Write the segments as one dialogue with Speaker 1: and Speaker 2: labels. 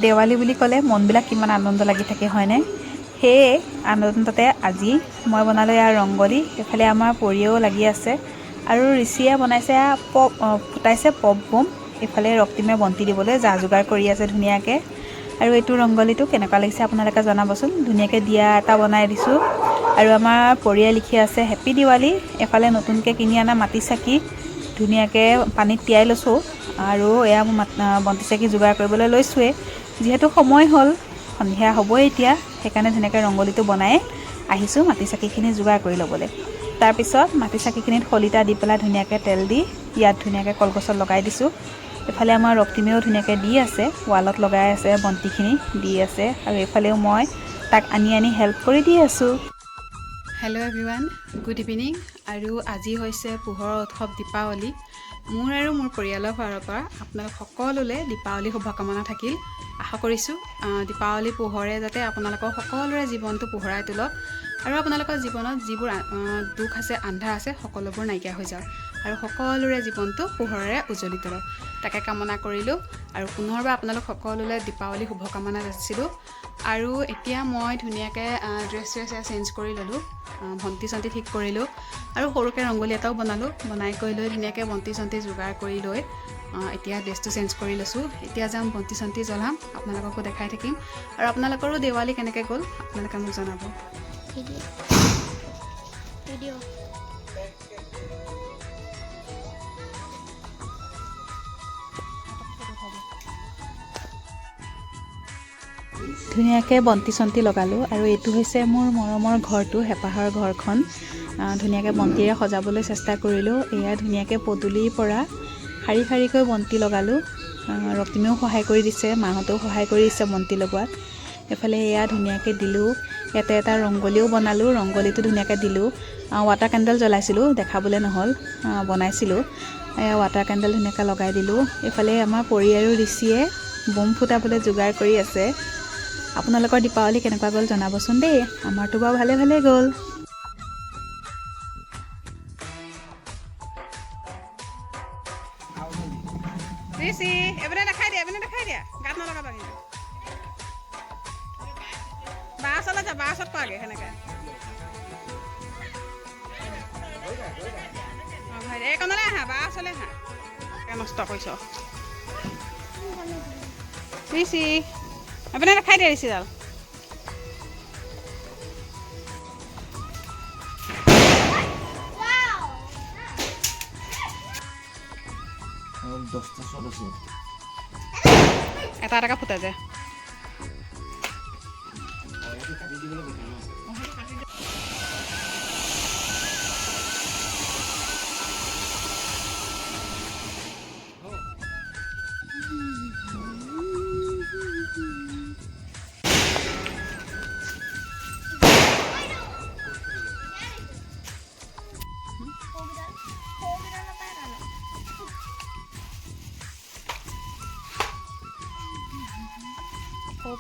Speaker 1: দেৱালী বুলি ক'লে মনবিলাক কিমান আনন্দ লাগি থাকে হয়নে? সেয়ে আনন্দতে আজি মই বনালোঁ ইয়াৰ ৰংগলী। এইফালে আমাৰ পৰিয়েও লাগি আছে আৰু ঋষিয়ে বনাইছে ফুটাইছে পপ বম। এইফালে ৰক্তিমে বন্তি দিবলৈ যা যোগাৰ কৰি আছে ধুনীয়াকৈ। আৰু এইটো ৰংগলীটো কেনেকুৱা লাগিছে আপোনালোকে জনাবচোন। ধুনীয়াকৈ দিয়া এটা বনাই দিছোঁ আৰু আমাৰ পৰিয়ে লিখি আছে হেপী দিৱালী। এফালে নতুনকৈ কিনি অনা মাটি চাকি ধুনীয়াকৈ পানীত তিয়াই লৈছোঁ আৰু এয়া বন্তি চাকি যোগাৰ কৰিবলৈ লৈছোঁৱেই। যিহেতু সময় হ'ল, সন্ধিয়া হ'বই এতিয়া, সেইকাৰণে ধুনীয়াকৈ ৰংগলীটো বনাই আহিছোঁ মাটি চাকিখিনি যোগাৰ কৰি ল'বলৈ। তাৰপিছত মাটি চাকিখিনিত শলিতা দি পেলাই ধুনীয়াকৈ তেল দি ইয়াত ধুনীয়াকৈ কলগছত লগাই দিছোঁ। এইফালে আমাৰ ৰক্তিমেও ধুনীয়াকৈ দি আছে, ৱালত লগাই আছে, বন্তিখিনি দি আছে আৰু এইফালেও মই তাক আনি হেল্প কৰি দি আছোঁ। Hello' everyone, good evening. আৰু আজি হৈছে পোহৰৰ উৎসৱ দীপাৱলী। মোৰ আৰু মোৰ পৰিয়ালৰ ফালৰ পৰা আপোনালোক সকলোলৈ দীপাৱলী শুভকামনা থাকিল। আশা কৰিছোঁ দীপাৱলী পোহৰে যাতে আপোনালোকৰ সকলোৰে জীৱনটো পোহৰাই তোলক আৰু আপোনালোকৰ জীৱনত যিবোৰ দুখ আছে, আন্ধাৰ আছে, সকলোবোৰ নাইকিয়া হৈ যাওক আৰু সকলোৰে জীৱনটো পোহৰেৰে উজ্বলি তোলক, তাকে কামনা কৰিলোঁ। আৰু পুনৰবাৰ আপোনালোক সকলোলৈ দীপাৱলী শুভকামনা যাচিলোঁ। আৰু এতিয়া মই ধুনীয়াকৈ ড্ৰেছ চেঞ্জ কৰি ল'লোঁ, ভণ্টি চণ্টি ঠিক কৰিলোঁ আৰু সৰুকৈ ৰংগলী এটাও বনালোঁ। বনাই কৰি লৈ ধুনীয়াকৈ বন্তি চন্তি যোগাৰ কৰি লৈ এতিয়া ড্ৰেছটো চেঞ্জ কৰি লৈছোঁ। এতিয়া যাম বন্তি চন্তি জ্বলাম, আপোনালোককো দেখাই থাকিম। আৰু আপোনালোকৰো দেৱালী কেনেকৈ গ'ল আপোনালোকে মোক জনাব। ধুনীয়াকৈ বন্তি চন্তি লগালোঁ আৰু এইটো হৈছে মোৰ মৰমৰ ঘৰটো, হেঁপাহৰ ঘৰখন। ধুনীয়াকৈ বন্তিৰে সজাবলৈ চেষ্টা কৰিলোঁ। এয়া ধুনীয়াকৈ পদূলিৰ পৰা শাৰী শাৰীকৈ বন্তি লগালোঁ। ৰক্তিমেও সহায় কৰি দিছে, মাহঁতেও সহায় কৰি দিছে বন্তি লগোৱাত। এইফালে এয়া ধুনীয়াকৈ দিলোঁ, ইয়াতে এটা ৰংগলীও বনালোঁ, ৰংগলীটো ধুনীয়াকৈ দিলোঁ। ৱাটাৰ কেণ্ডেল জ্বলাইছিলোঁ, দেখাবলৈ নহ'ল, বনাইছিলোঁ। এয়া ৱাটাৰ কেণ্ডেল ধুনীয়াকৈ লগাই দিলোঁ। এইফালে আমাৰ পৰি আৰু ঋষিয়ে বম ফুটাবলৈ যোগাৰ কৰি আছে। আপোনালোকৰ দীপাৱলী কেনেকুৱা গ'ল জনাবচোন দেই। আমাৰতো বাৰু ভালে গ'ল। ঋষি এইপিনে দেখাই দিয়া, গাত নলগাবা কিন্তু। বাৰ ওচৰলৈ যা, বাৰ ওচৰত পাগে সেনেকৈ। এইকণলৈ আহা, বাৰ ওচৰলৈ আহা, নষ্ট কৰিছ ঋষি। এইপিনে দেখাই দিয়া ঋষিডাল। এটা এটাকৈ ফুটা যায়।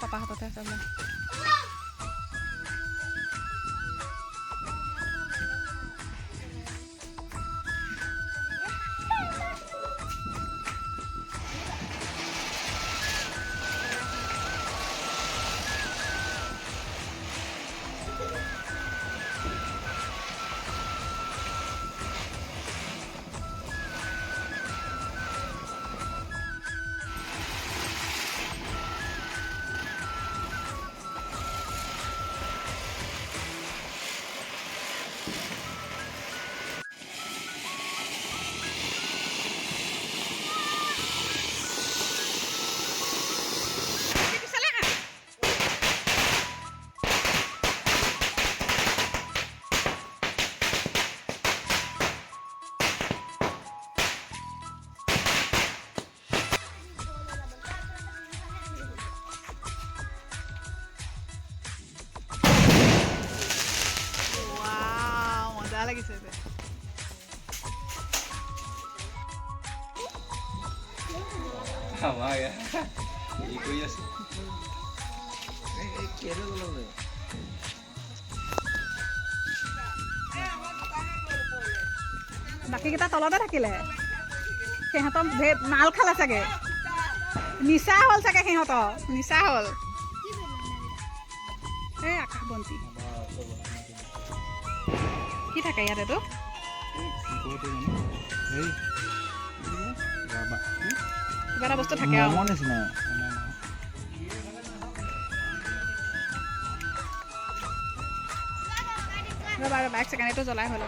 Speaker 1: পাপা হাততে আছে। লাগিছে যে বাকীকেইটা তলতে থাকিলে, সিহঁতৰ মাল খালে চাগে। নিচা হ'ল চাগে সিহঁতৰ নিচা হ'ল এই আকাশ বন্তি কি থাকে ইয়াতেতো কিবা এটা বস্তু থাকে আৰু
Speaker 2: নিচিনা
Speaker 1: ৰ'বা এক ছেকেণ্ড এইটো জ্বলাই হ'ল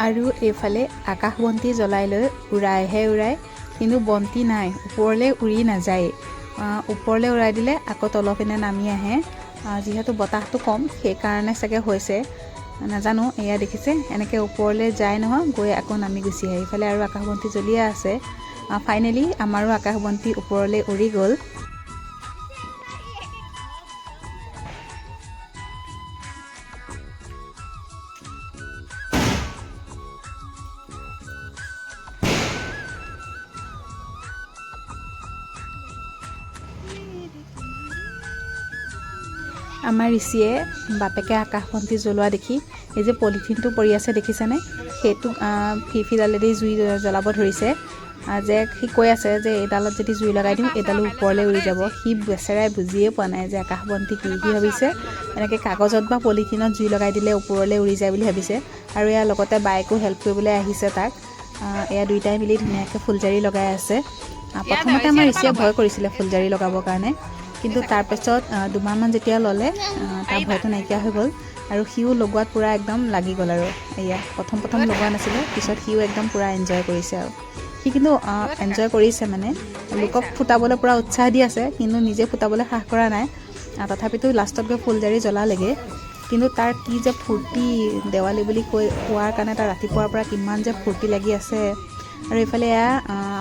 Speaker 1: আৰু এইফালে আকাশ বন্তি জ্বলাই লৈ উৰাইহে উৰাই কিন্তু বন্তি নাই ওপৰলৈ উৰি নাযায় ওপৰলৈ উৰাই দিলে আকৌ তলৰ পিনে নামি আহে যিহেতু বতাহটো কম সেইকাৰণে চাগে হৈছে নাজানো এয়া দেখিছে এনেকৈ ওপৰলৈ যায় নহয় গৈ আকৌ নামি গুচি আহে এইফালে আৰু আকাশ বন্তি জ্বলিয়ে আছে ফাইনেলি আমাৰো আকাশ বন্তি ওপৰলৈ উৰি গ'ল আমাৰ ঋষিয়ে বাপেকে আকাশ বন্তি জ্বলোৱা দেখি এই যে পলিথিনটো পৰি আছে দেখিছেনে সেইটো ফিফিডালেদি জুই জ্বলাব ধৰিছে যে সি কৈ আছে যে এইডালত যদি জুই লগাই দিওঁ এইডালো ওপৰলৈ উৰি যাব সি বেচেৰাই বুজিয়ে পোৱা নাই যে আকাশ বন্তি কি ভাবিছে এনেকৈ কাগজত বা পলিথিনত জুই লগাই দিলে ওপৰলৈ উৰি যায় বুলি ভাবিছে আৰু ইয়াৰ লগতে বাইকো হেল্প কৰিবলৈ আহিছে তাক এয়া দুইটাই মিলি ধুনীয়াকৈ ফুলজাৰি লগাই আছে প্ৰথমতে আমাৰ ঋষিয়ে ভয় কৰিছিলে ফুলজাৰি লগাবৰ কাৰণে কিন্তু তাৰপিছত দুমাহমান যেতিয়া ল'লে তাৰ ভয়টো নাইকিয়া হৈ গ'ল আৰু সিও লগোৱাত পূৰা একদম লাগি গ'ল আৰু এয়া প্ৰথম লগোৱা নাছিলে পিছত সিও একদম পূৰা এনজয় কৰিছে আৰু সি কিন্তু এনজয় কৰিছে মানে লোকক ফুটাবলৈ পূৰা উৎসাহ দি আছে কিন্তু নিজে ফুটাবলৈ সাহ কৰা নাই তথাপিতো লাষ্টত গৈ ফুলজাৰি জ্বলালেগৈ কিন্তু তাৰ কি যে ফূৰ্তি দেৱালী বুলি কোৱাৰ কাৰণে তাৰ ৰাতিপুৱাৰ পৰা কিমান যে ফূৰ্তি লাগি আছে আৰু এইফালে এয়া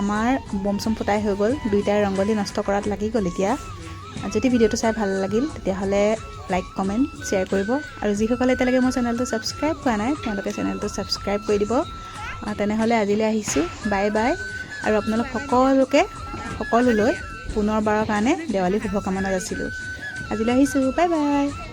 Speaker 1: আমাৰ বম চম ফুটাই হৈ গ'ল দুইটাই ৰংগলী নষ্ট কৰাত লাগি গ'ল এতিয়া যদি ভিডিঅ'টো চাই ভাল লাগিল তেতিয়াহ'লে লাইক কমেণ্ট শ্বেয়াৰ কৰিব আৰু যিসকলে এতিয়ালৈকে মোৰ চেনেলটো ছাবস্ক্ৰাইব কৰা নাই তেওঁলোকে চেনেলটো ছাবস্ক্ৰাইব কৰি দিব তেনেহ'লে আজিলৈ আহিছোঁ বাই বাই আৰু আপোনালোক সকলোলৈ পুনৰবাৰৰ কাৰণে দেৱালী শুভকামনা যাচিলোঁ আজিলৈ আহিছোঁ বাই বাই